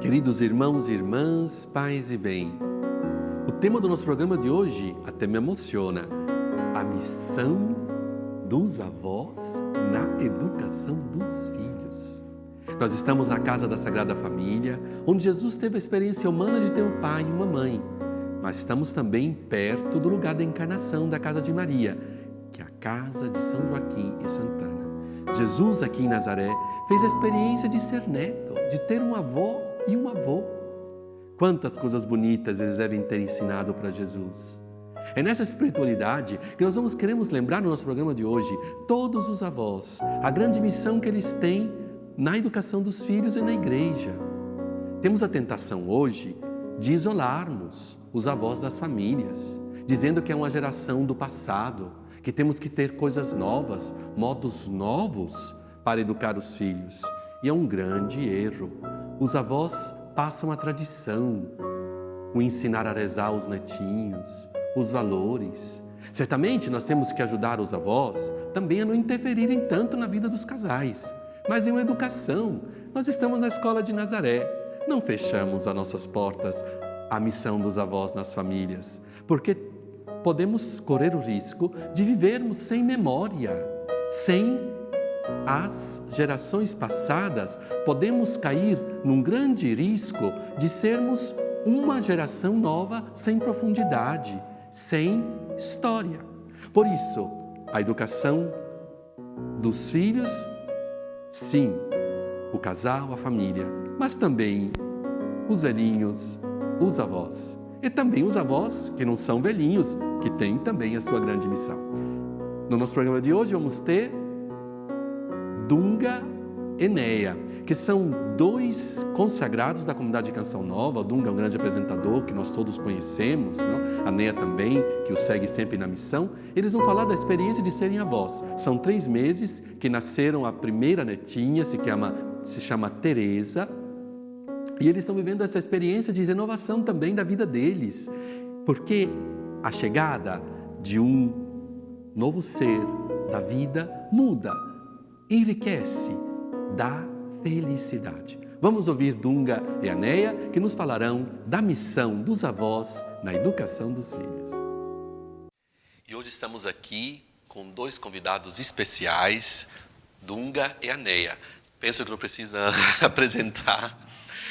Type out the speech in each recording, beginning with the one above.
Queridos irmãos e irmãs, paz e bem. O tema do nosso programa de hoje até me emociona. A missão dos avós na educação dos filhos. Nós estamos na casa da Sagrada Família, onde Jesus teve a experiência humana de ter um pai e uma mãe. Mas estamos também perto do lugar da encarnação da casa de Maria, que é a casa de São Joaquim e Santana. Jesus, aqui em Nazaré, fez a experiência de ser neto, de ter um avô e um avô. Quantas coisas bonitas eles devem ter ensinado para Jesus. É nessa espiritualidade que nós queremos lembrar no nosso programa de hoje todos os avós, a grande missão que eles têm na educação dos filhos e na igreja. Temos a tentação hoje de isolarmos os avós das famílias, dizendo que é uma geração do passado, que temos que ter coisas novas, modos novos para educar os filhos. E é um grande erro. Os avós passam a tradição, o ensinar a rezar aos netinhos, os valores. Certamente nós temos que ajudar os avós também a não interferirem tanto na vida dos casais, mas em uma educação. Nós estamos na escola de Nazaré, não fechamos as nossas portas à missão dos avós nas famílias, porque podemos correr o risco de vivermos sem memória, sem as gerações passadas, podemos cair num grande risco de sermos uma geração nova sem profundidade, sem história. Por isso, a educação dos filhos, sim, o casal, a família, mas também os velhinhos, os avós. E também os avós que não são velhinhos, que têm também a sua grande missão. No nosso programa de hoje vamos ter Dunga e Neia, que são dois consagrados da comunidade de Canção Nova. O Dunga é um grande apresentador que nós todos conhecemos, não? A Neia também, que o segue sempre na missão. Eles vão falar da experiência de serem avós. São 3 meses que nasceram a primeira netinha, se chama Teresa, e eles estão vivendo essa experiência de renovação também da vida deles, porque a chegada de um novo ser da vida muda, enriquece, dá felicidade. Vamos ouvir Dunga e a Neia, que nos falarão da missão dos avós na educação dos filhos. E hoje estamos aqui com 2 convidados especiais, Dunga e a Neia. Penso que não precisa apresentar,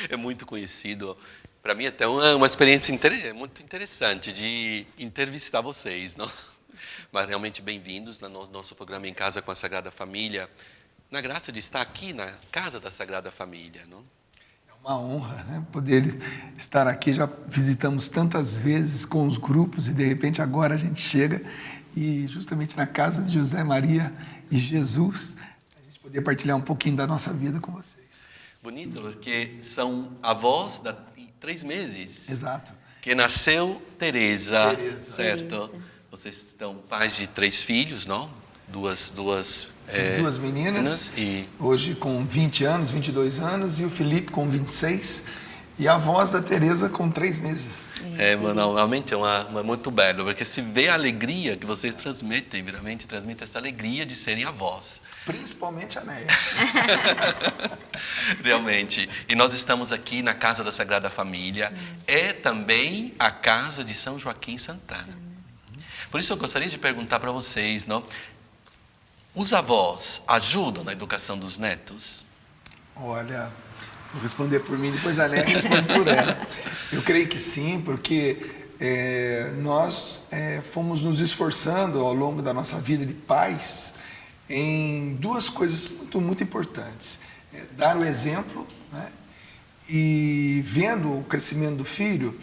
é muito conhecido. Para mim, até uma experiência muito interessante de entrevistar vocês, não? Mas realmente bem-vindos no nosso programa Em Casa com a Sagrada Família, na graça de estar aqui na casa da Sagrada Família, não? É uma honra, né, poder estar aqui. Já visitamos tantas vezes com os grupos e de repente agora a gente chega e justamente na casa de José, Maria e Jesus, a gente poder partilhar um pouquinho da nossa vida com vocês. Bonito, porque são avós de 3 meses. Exato. Que nasceu Teresa, certo? Teresa. Vocês estão pais de 3 filhos, não? Duas meninas, e hoje com 20 anos, 22 anos, e o Felipe com 26, e a voz da Teresa com 3 meses. Realmente é muito belo, porque se vê a alegria que vocês transmitem, realmente transmitem essa alegria de serem avós. Principalmente a Neia. Realmente. E nós estamos aqui na Casa da Sagrada Família, é também a casa de São Joaquim Santana. Por isso eu gostaria de perguntar para vocês, não? Os avós ajudam na educação dos netos? Olha, vou responder por mim, depois a Neia responde por ela. Eu creio que sim, porque nós fomos nos esforçando ao longo da nossa vida de pais em 2 coisas muito importantes. Dar o exemplo, né? E vendo o crescimento do filho,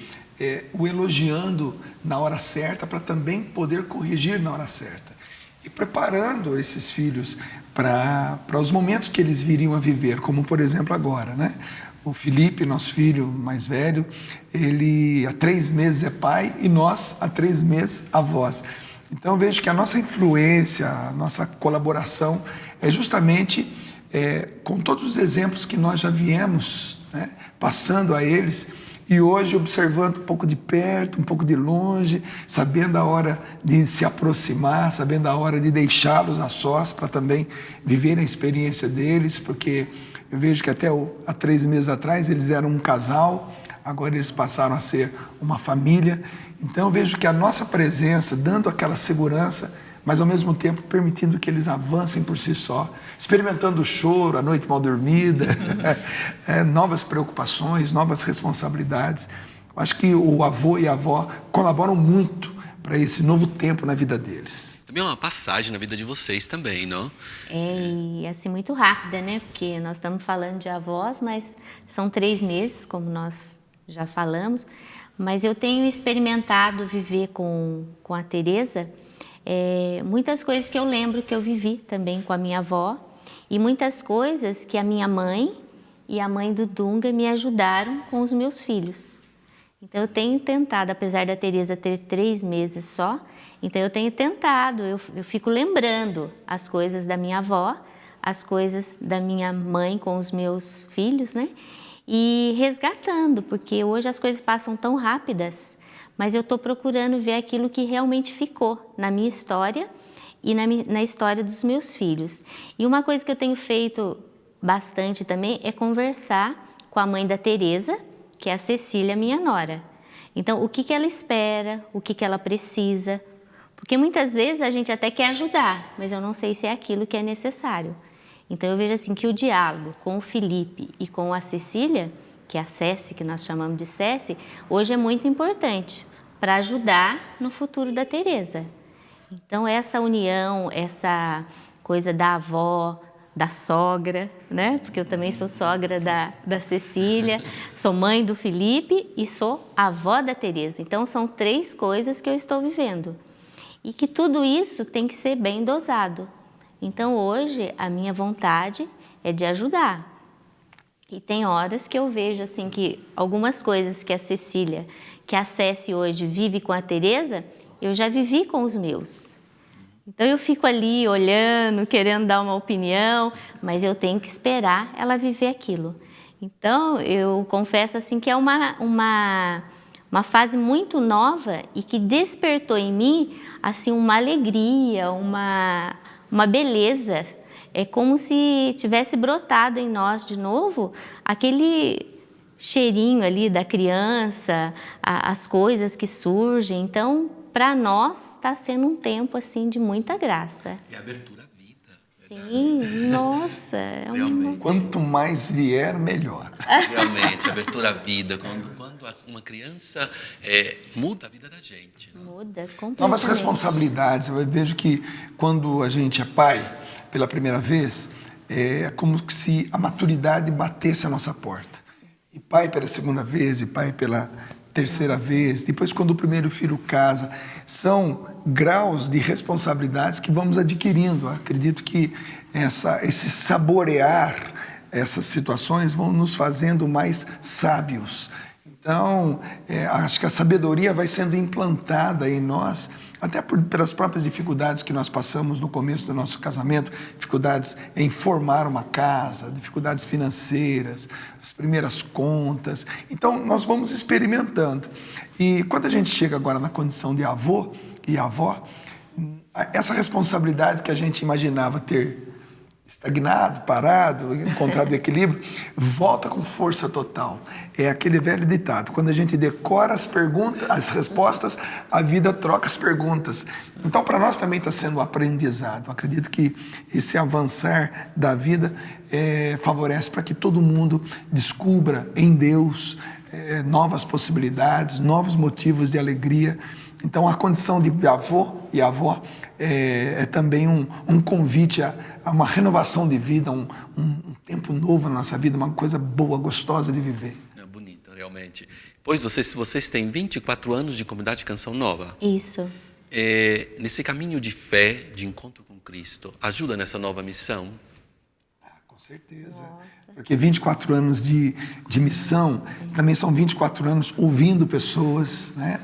o elogiando na hora certa para também poder corrigir na hora certa. E preparando esses filhos para os momentos que eles viriam a viver, como por exemplo agora, né? O Felipe, nosso filho mais velho, ele há 3 meses é pai e nós há 3 meses avós. Então eu vejo que a nossa influência, a nossa colaboração é justamente com todos os exemplos que nós já viemos, né, passando a eles. E hoje, observando um pouco de perto, um pouco de longe, sabendo a hora de se aproximar, sabendo a hora de deixá-los a sós para também viverem a experiência deles, porque Eu vejo que até há 3 meses atrás eles eram um casal, agora eles passaram a ser uma família. Então eu vejo que a nossa presença, dando aquela segurança, mas ao mesmo tempo permitindo que eles avancem por si só, experimentando o choro, a noite mal dormida, novas preocupações, novas responsabilidades. Eu acho que o avô e a avó colaboram muito para esse novo tempo na vida deles. Também é uma passagem na vida de vocês também, não? E assim, muito rápida, né? Porque nós estamos falando de avós, mas são 3 meses, como nós já falamos. Mas eu tenho experimentado viver com a Tereza muitas coisas que eu lembro que eu vivi também com a minha avó e muitas coisas que a minha mãe e a mãe do Dunga me ajudaram com os meus filhos. Então eu tenho tentado, apesar da Tereza ter 3 meses só, então eu tenho tentado, eu fico lembrando as coisas da minha avó, as coisas da minha mãe com os meus filhos, né? E resgatando, porque hoje as coisas passam tão rápidas, mas eu estou procurando ver aquilo que realmente ficou na minha história e na história dos meus filhos. E uma coisa que eu tenho feito bastante também é conversar com a mãe da Tereza, que é a Cecília, minha nora. Então, o que ela espera, o que ela precisa, porque muitas vezes a gente até quer ajudar, mas eu não sei se é aquilo que é necessário. Então, eu vejo assim que o diálogo com o Felipe e com a Cecília, que é a Ceci, que nós chamamos de Ceci, hoje é muito importante para ajudar no futuro da Tereza. Então, essa união, essa coisa da avó, da sogra, né? Porque eu também sou sogra da Cecília, sou mãe do Felipe e sou avó da Tereza. Então, são 3 coisas que eu estou vivendo. E que tudo isso tem que ser bem dosado. Então, hoje, a minha vontade é de ajudar. E tem horas que eu vejo assim que algumas coisas que a Cecília, que a Ceci hoje vive com a Tereza, eu já vivi com os meus. Então eu fico ali olhando, querendo dar uma opinião, mas eu tenho que esperar ela viver aquilo. Então eu confesso assim que é uma fase muito nova e que despertou em mim assim uma alegria, uma beleza. É como se tivesse brotado em nós de novo aquele cheirinho ali da criança, as coisas que surgem. Então, para nós, está sendo um tempo assim de muita graça. É abertura à vida. Sim, nossa. Quanto mais vier, melhor. Realmente, abertura à vida. Quando uma criança muda a vida da gente. Não? Muda completamente. Novas responsabilidades. Eu vejo que quando a gente é pai, pela primeira vez, é como se a maturidade batesse a nossa porta. E pai pela segunda vez, e pai pela terceira vez, depois quando o primeiro filho casa. São graus de responsabilidades que vamos adquirindo. Eu acredito que esse saborear essas situações vão nos fazendo mais sábios. Então, acho que a sabedoria vai sendo implantada em nós, até pelas próprias dificuldades que nós passamos no começo do nosso casamento, dificuldades em formar uma casa, dificuldades financeiras, as primeiras contas. Então, nós vamos experimentando. E quando a gente chega agora na condição de avô e avó, essa responsabilidade que a gente imaginava ter estagnado, parado, encontrado equilíbrio, volta com força total. É aquele velho ditado, quando a gente decora as respostas, a vida troca as perguntas. Então, para nós também está sendo um aprendizado. Eu acredito que esse avançar da vida favorece para que todo mundo descubra em Deus novas possibilidades, novos motivos de alegria. Então, a condição de avô e avó é também um convite a uma renovação de vida, um tempo novo na nossa vida, uma coisa boa, gostosa de viver. É bonito, realmente. Pois vocês têm 24 anos de comunidade Canção Nova. Isso. Nesse caminho de fé, de encontro com Cristo, ajuda nessa nova missão? Com certeza. Nossa. Porque 24 anos de missão também são 24 anos ouvindo pessoas, né?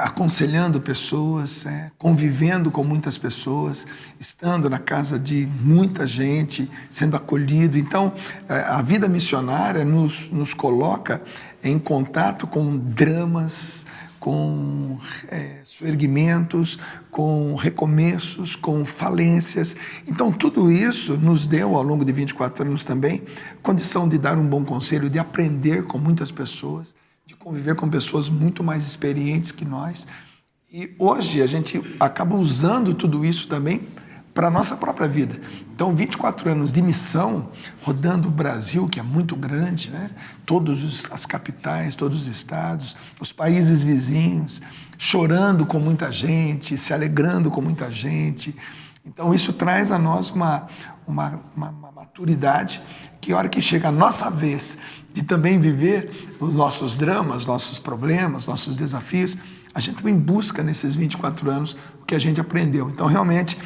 Aconselhando pessoas, convivendo com muitas pessoas, estando na casa de muita gente, sendo acolhido. Então, a vida missionária nos coloca em contato com dramas, com soerguimentos, com recomeços, com falências. Então, tudo isso nos deu, ao longo de 24 anos também, condição de dar um bom conselho, de aprender com muitas pessoas, de conviver com pessoas muito mais experientes que nós. E hoje a gente acaba usando tudo isso também para a nossa própria vida. Então, 24 anos de missão, rodando o Brasil, que é muito grande, né? Todas as capitais, todos os estados, os países vizinhos, chorando com muita gente, se alegrando com muita gente. Então, isso traz a nós uma maturidade que, a hora que chega a nossa vez de também viver os nossos dramas, nossos problemas, nossos desafios, a gente também busca nesses 24 anos o que a gente aprendeu. Então, realmente,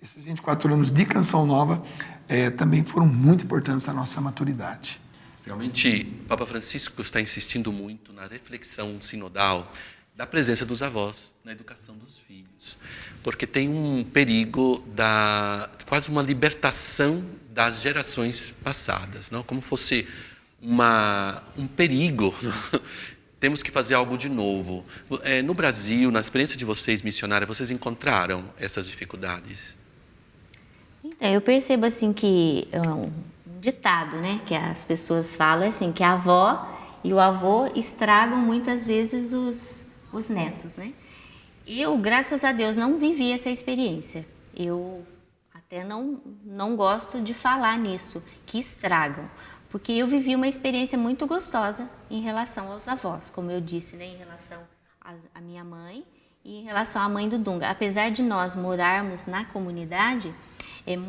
esses 24 anos de Canção Nova também foram muito importantes na nossa maturidade. Realmente, o Papa Francisco está insistindo muito na reflexão sinodal da presença dos avós na educação dos filhos, porque tem um perigo quase uma libertação das gerações passadas, não? Como fosse um perigo. Temos que fazer algo de novo. No Brasil, na experiência de vocês missionárias, vocês encontraram essas dificuldades? Então, eu percebo assim que um ditado, né, que as pessoas falam assim, que a avó e o avô estragam muitas vezes os netos, né? Eu, graças a Deus, não vivi essa experiência. Eu até não gosto de falar nisso, que estragam, porque eu vivi uma experiência muito gostosa em relação aos avós, como eu disse, né, em relação à minha mãe e em relação à mãe do Dunga. Apesar de nós morarmos na comunidade,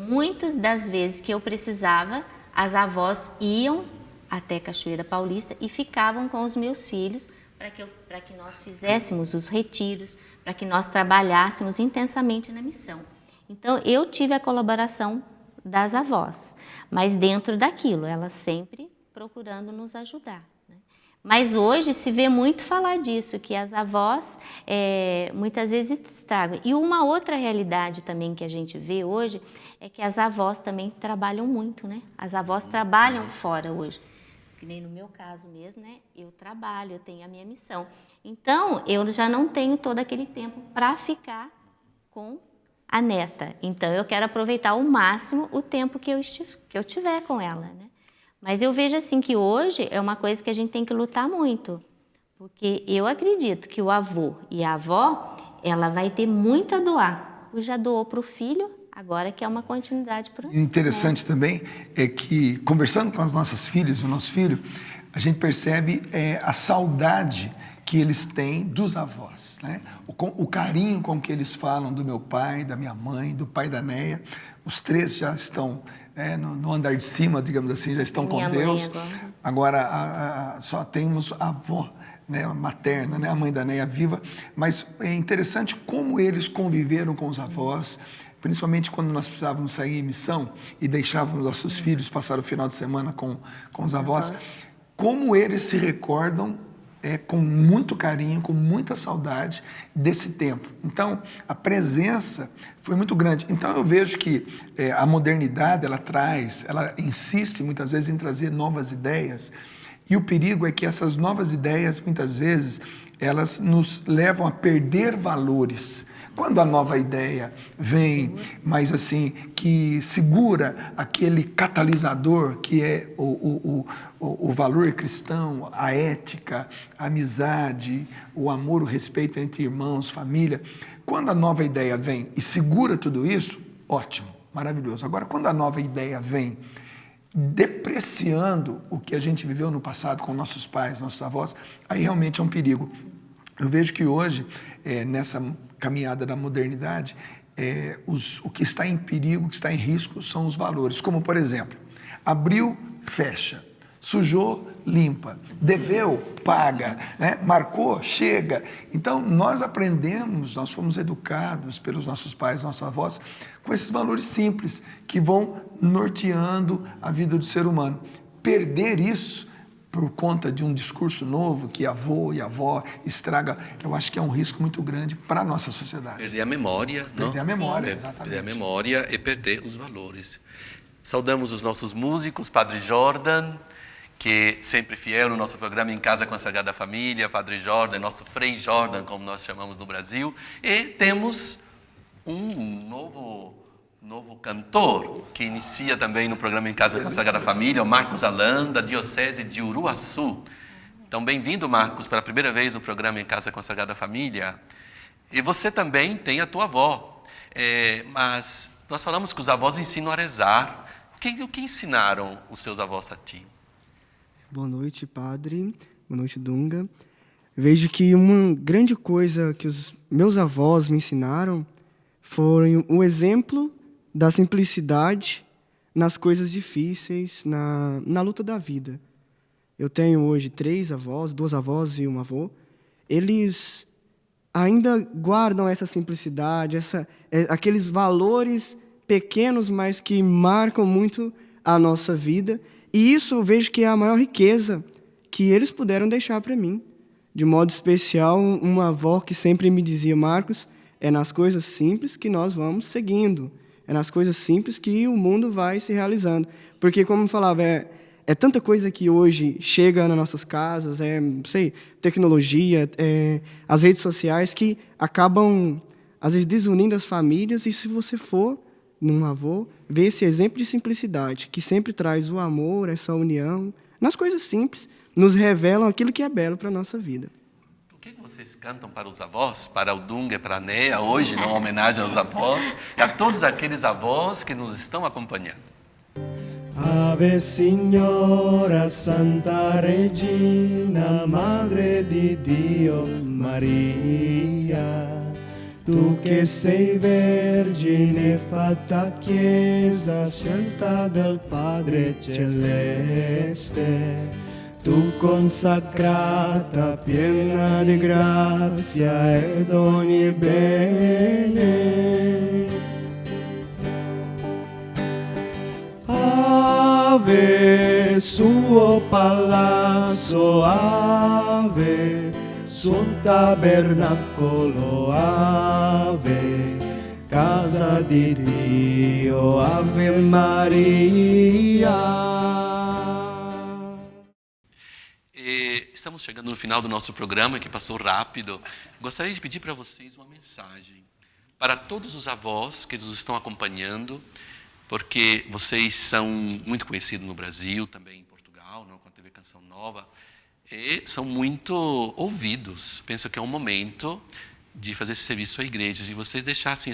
muitas das vezes que eu precisava, as avós iam até Cachoeira Paulista e ficavam com os meus filhos para que nós fizéssemos os retiros, para que nós trabalhássemos intensamente na missão. Então, eu tive a colaboração das avós, mas dentro daquilo, elas sempre procurando nos ajudar. Mas hoje se vê muito falar disso, que as avós muitas vezes estragam. E uma outra realidade também que a gente vê hoje é que as avós também trabalham muito, né? As avós trabalham fora hoje. Que nem no meu caso mesmo, né? Eu trabalho, eu tenho a minha missão. Então, eu já não tenho todo aquele tempo para ficar com a neta. Então, eu quero aproveitar ao máximo o tempo que eu tiver com ela, né? Mas eu vejo assim que hoje é uma coisa que a gente tem que lutar muito, porque eu acredito que o avô e a avó, ela vai ter muito a doar. O já doou para o filho, agora que é uma continuidade para o neto. E o interessante também é que, conversando com as nossas filhas, o nosso filho, a gente percebe a saudade que eles têm dos avós, né? O carinho com que eles falam do meu pai, da minha mãe, do pai da Neia. Os três já estão no andar de cima, digamos assim, já estão com Deus. Agora só temos a avó, né, materna, né, a mãe da Neia viva. Mas é interessante como eles conviveram com os avós, principalmente quando nós precisávamos sair em missão e deixávamos nossos filhos passar o final de semana com os avós. Como eles se recordam com muito carinho, com muita saudade desse tempo. Então, a presença foi muito grande. Então, eu vejo que a modernidade, ela insiste muitas vezes em trazer novas ideias, e o perigo é que essas novas ideias, muitas vezes, elas nos levam a perder valores. Quando a nova ideia vem, mas assim, que segura aquele catalisador que é o valor cristão, a ética, a amizade, o amor, o respeito entre irmãos, família. Quando a nova ideia vem e segura tudo isso, ótimo, maravilhoso. Agora, quando a nova ideia vem depreciando o que a gente viveu no passado com nossos pais, nossos avós, aí realmente é um perigo. Eu vejo que hoje, nessa caminhada da modernidade, o que está em perigo, o que está em risco são os valores. Como, por exemplo, abriu, fecha, sujou, limpa, deveu, paga, né? Marcou, chega. Então, nós aprendemos, nós fomos educados pelos nossos pais, nossos avós, com esses valores simples que vão norteando a vida do ser humano. Perder isso por conta de um discurso novo que avô e avó estraga, eu acho que é um risco muito grande para a nossa sociedade. Perder a memória, não? Perder a memória, exatamente. Perder a memória e perder os valores. Saudamos os nossos músicos, Padre Jordan, que sempre fiel no nosso programa Em Casa com a Sagrada Família, Padre Jordan, nosso Frei Jordan, como nós chamamos no Brasil. E temos um novo cantor que inicia também no programa Em Casa com a Sagrada Família, o Marcos Alan, da Diocese de Uruaçu. Então, bem-vindo, Marcos, pela primeira vez no programa Em Casa com a Sagrada Família. E você também tem a tua avó, mas nós falamos que os avós ensinam a rezar. O que ensinaram os seus avós a ti? Boa noite, padre. Boa noite, Dunga. Vejo que uma grande coisa que os meus avós me ensinaram foi o exemplo da simplicidade nas coisas difíceis, na luta da vida. Eu tenho hoje 3 avós, 2 avós e um avô. Eles ainda guardam essa simplicidade, aqueles valores pequenos, mas que marcam muito a nossa vida. E isso eu vejo que é a maior riqueza que eles puderam deixar para mim. De modo especial, uma avó que sempre me dizia: Marcos, é nas coisas simples que nós vamos seguindo. É nas coisas simples que o mundo vai se realizando. Porque, como eu falava, é tanta coisa que hoje chega nas nossas casas, tecnologia, as redes sociais, que acabam, às vezes, desunindo as famílias. E se você for num avô, ver esse exemplo de simplicidade, que sempre traz o amor, essa união, nas coisas simples, nos revelam aquilo que é belo para a nossa vida. O que vocês cantam para os avós, para o Dunga e para a Nea, hoje, numa homenagem aos avós, e a todos aqueles avós que nos estão acompanhando? Ave Signora Santa Regina, Madre di Dio Maria, tu che sei vergine fatta chiesa, scelta del Padre Celeste, tu consacrata, piena di grazia ed ogni bene. Ave, suo palazzo, ave, suo tabernacolo, ave, casa di Dio, Ave Maria. Estamos chegando no final do nosso programa, que passou rápido. Gostaria de pedir para vocês uma mensagem para todos os avós que nos estão acompanhando, porque vocês são muito conhecidos no Brasil, também em Portugal, não, com a TV Canção Nova, e são muito ouvidos. Penso que é um momento de fazer esse serviço à igreja, e vocês deixassem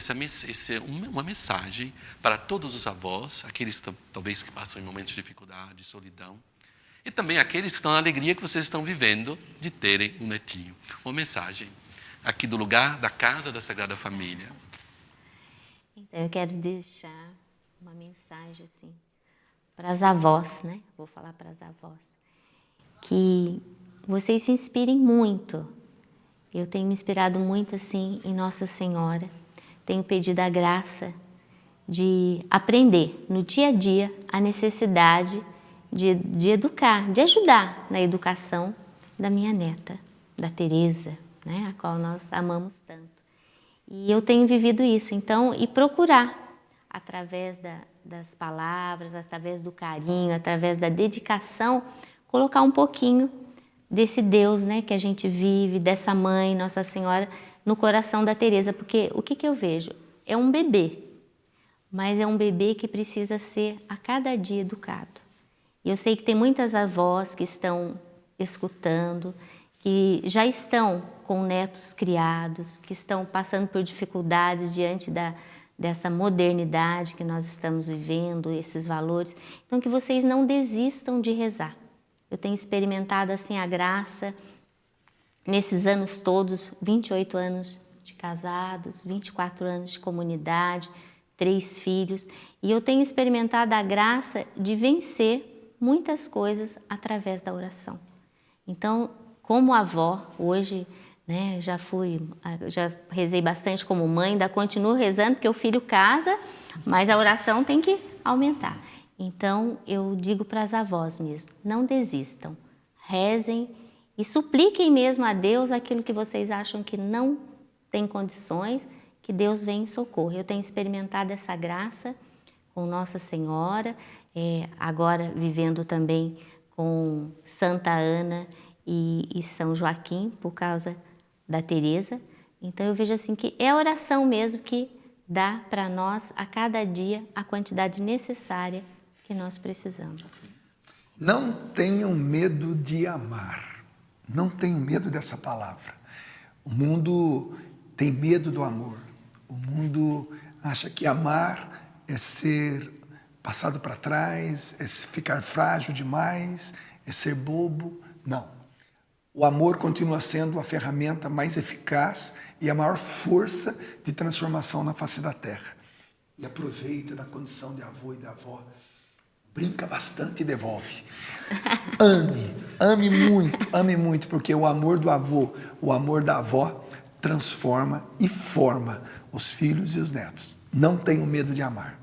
uma mensagem para todos os avós, aqueles talvez que passam em momentos de dificuldade, de solidão, e também aqueles que estão na alegria que vocês estão vivendo de terem um netinho. Uma mensagem aqui do lugar da Casa da Sagrada Família. Então, eu quero deixar uma mensagem assim para as avós, né? Vou falar para as avós. Que vocês se inspirem muito. Eu tenho me inspirado muito assim em Nossa Senhora. Tenho pedido a graça de aprender no dia a dia a necessidade de educar, de ajudar na educação da minha neta, da Teresa, né, a qual nós amamos tanto. E eu tenho vivido isso, então, e procurar, através das palavras, através do carinho, através da dedicação, colocar um pouquinho desse Deus, né, que a gente vive, dessa mãe, Nossa Senhora, no coração da Teresa, porque o que eu vejo? É um bebê, mas é um bebê que precisa ser a cada dia educado. E eu sei que tem muitas avós que estão escutando, que já estão com netos criados, que estão passando por dificuldades diante dessa modernidade que nós estamos vivendo, esses valores. Então, que vocês não desistam de rezar. Eu tenho experimentado assim a graça nesses anos todos, 28 anos de casados, 24 anos de comunidade, 3 filhos, e eu tenho experimentado a graça de vencer muitas coisas através da oração. Então, como avó, hoje, né, já rezei bastante como mãe, ainda continuo rezando, porque o filho casa, mas a oração tem que aumentar. Então, eu digo para as avós mesmo, não desistam, rezem e supliquem mesmo a Deus aquilo que vocês acham que não tem condições, que Deus venha em socorro. Eu tenho experimentado essa graça com Nossa Senhora, agora vivendo também com Santa Ana e São Joaquim, por causa da Teresa. Então eu vejo assim que é a oração mesmo que dá para nós a cada dia a quantidade necessária que nós precisamos. Não tenham medo de amar. Não tenham medo dessa palavra. O mundo tem medo do amor. O mundo acha que amar é ser passado para trás, é ficar frágil demais, é ser bobo. Não. O amor continua sendo a ferramenta mais eficaz e a maior força de transformação na face da terra. E aproveita da condição de avô e de avó. Brinca bastante e devolve. Ame muito, porque o amor do avô, o amor da avó transforma e forma os filhos e os netos. Não tenham medo de amar.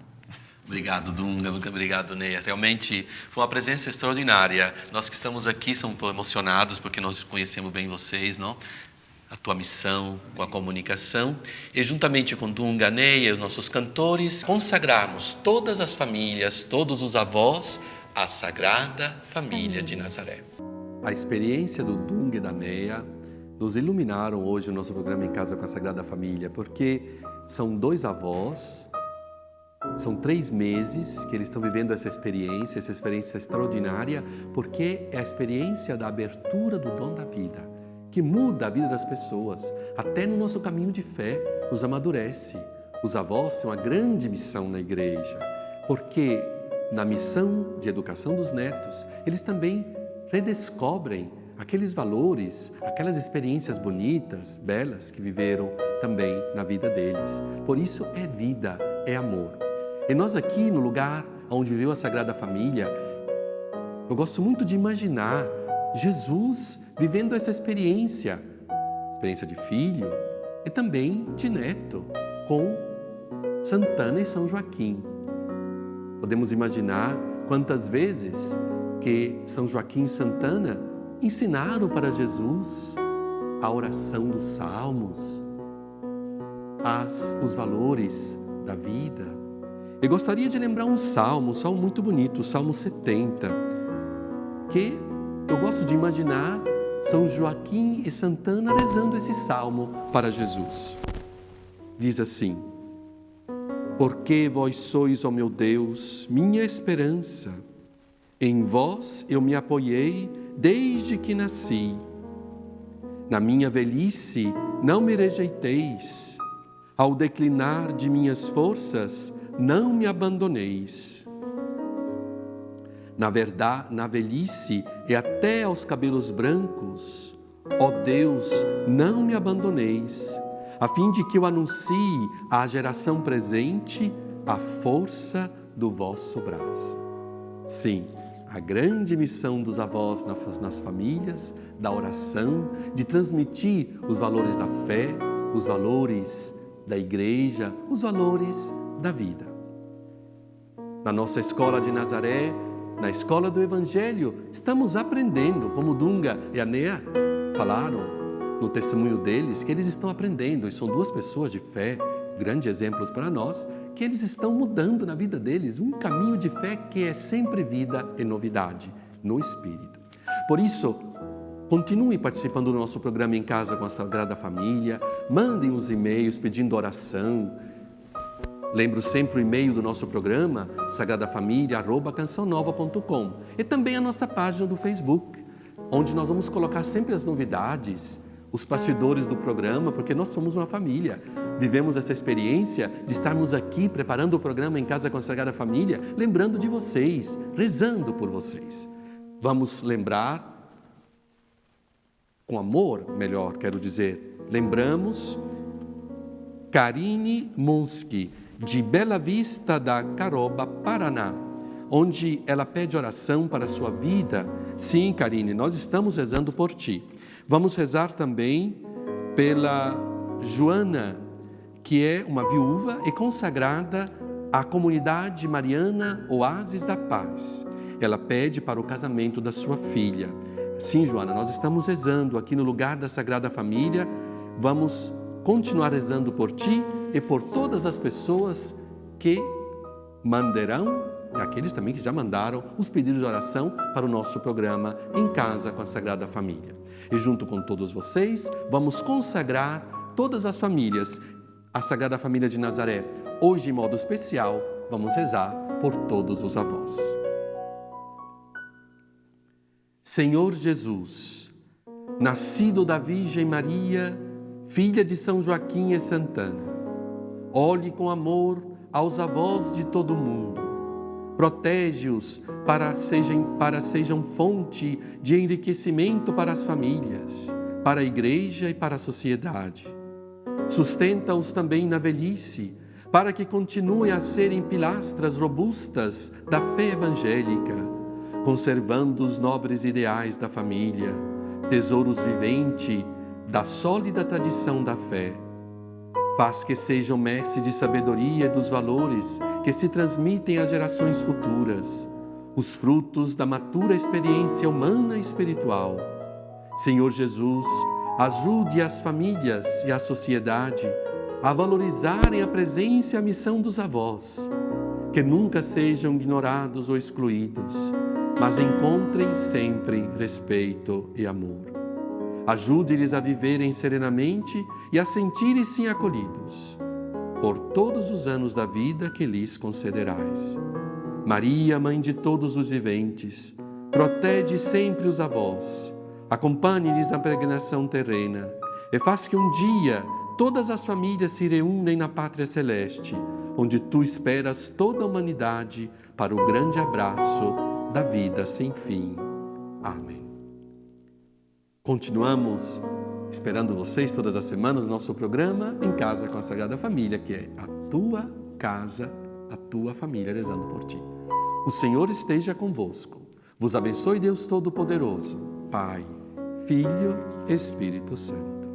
Obrigado, Dunga. Obrigado, Neia. Realmente foi uma presença extraordinária. Nós que estamos aqui somos emocionados porque nós conhecemos bem vocês, não? A tua missão com a comunicação. E juntamente com Dunga, Neia e os nossos cantores, consagrarmos todas as famílias, todos os avós, à Sagrada Família de Nazaré. A experiência do Dunga e da Neia nos iluminaram hoje o nosso programa Em Casa com a Sagrada Família, porque são 2 avós, são 3 meses que eles estão vivendo essa experiência extraordinária, porque é a experiência da abertura do dom da vida, que muda a vida das pessoas, até no nosso caminho de fé, nos amadurece. Os avós têm uma grande missão na igreja, porque na missão de educação dos netos, eles também redescobrem aqueles valores, aquelas experiências bonitas, belas, que viveram também na vida deles. Por isso é vida, é amor. E nós aqui, no lugar onde viveu a Sagrada Família, eu gosto muito de imaginar Jesus vivendo essa experiência de filho e também de neto, com Santana e São Joaquim. Podemos imaginar quantas vezes que São Joaquim e Santana ensinaram para Jesus a oração dos salmos, os valores da vida. Eu gostaria de lembrar um salmo muito bonito, o Salmo 70, que eu gosto de imaginar São Joaquim e Santana rezando esse salmo para Jesus. Diz assim: porque vós sois, ó meu Deus, minha esperança, em vós eu me apoiei desde que nasci. Na minha velhice não me rejeiteis, ao declinar de minhas forças não me abandoneis. Na verdade, na velhice e até aos cabelos brancos, ó Deus, não me abandoneis, a fim de que eu anuncie à geração presente a força do vosso braço. Sim, a grande missão dos avós nas famílias, da oração, de transmitir os valores da fé, os valores da igreja, os valores da vida. Na nossa escola de Nazaré, na escola do Evangelho, estamos aprendendo, como Dunga e a Neia falaram no testemunho deles, que eles estão aprendendo, e são 2 pessoas de fé, grandes exemplos para nós, que eles estão mudando na vida deles um caminho de fé que é sempre vida e novidade no Espírito. Por isso, continue participando do nosso programa Em Casa com a Sagrada Família, mandem os e-mails pedindo oração. Lembro sempre o e-mail do nosso programa, sagradafamilia@cançãonova.com, e também a nossa página do Facebook, onde nós vamos colocar sempre as novidades, os bastidores do programa, porque nós somos uma família. Vivemos essa experiência de estarmos aqui preparando o programa Em Casa com a Sagrada Família, lembrando de vocês, rezando por vocês. Vamos lembrar, com amor, melhor, quero dizer, lembramos Karine Monski, de Bela Vista da Caroba, Paraná, onde ela pede oração para a sua vida. Sim, Karine, nós estamos rezando por ti. Vamos rezar também pela Joana, que é uma viúva e consagrada à comunidade mariana Oásis da Paz. Ela pede para o casamento da sua filha. Sim, Joana, nós estamos rezando aqui no lugar da Sagrada Família. Vamos continuar rezando por ti e por todas as pessoas que mandarão e aqueles também que já mandaram os pedidos de oração para o nosso programa Em Casa com a Sagrada Família. E junto com todos vocês, vamos consagrar todas as famílias, a Sagrada Família de Nazaré. Hoje, em modo especial, vamos rezar por todos os avós. Senhor Jesus, nascido da Virgem Maria, filha de São Joaquim e Santana, olhe com amor aos avós de todo o mundo. Protege-os para sejam fonte de enriquecimento para as famílias, para a igreja e para a sociedade. Sustenta-os também na velhice, para que continuem a serem pilastras robustas da fé evangélica, conservando os nobres ideais da família, tesouros viventes da sólida tradição da fé. Faz que sejam mestres de sabedoria e dos valores que se transmitem às gerações futuras, os frutos da matura experiência humana e espiritual. Senhor Jesus, ajude as famílias e a sociedade a valorizarem a presença e a missão dos avós, que nunca sejam ignorados ou excluídos, mas encontrem sempre respeito e amor. Ajude-lhes a viverem serenamente e a sentirem-se acolhidos por todos os anos da vida que lhes concederais. Maria, Mãe de todos os viventes, protege sempre os avós, acompanhe-lhes na peregrinação terrena e faz que um dia todas as famílias se reúnem na Pátria Celeste, onde tu esperas toda a humanidade para o grande abraço da vida sem fim. Amém. Continuamos esperando vocês todas as semanas no nosso programa Em Casa com a Sagrada Família, que é a tua casa, a tua família rezando por ti. O Senhor esteja convosco. Vos abençoe Deus Todo-Poderoso, Pai, Filho e Espírito Santo.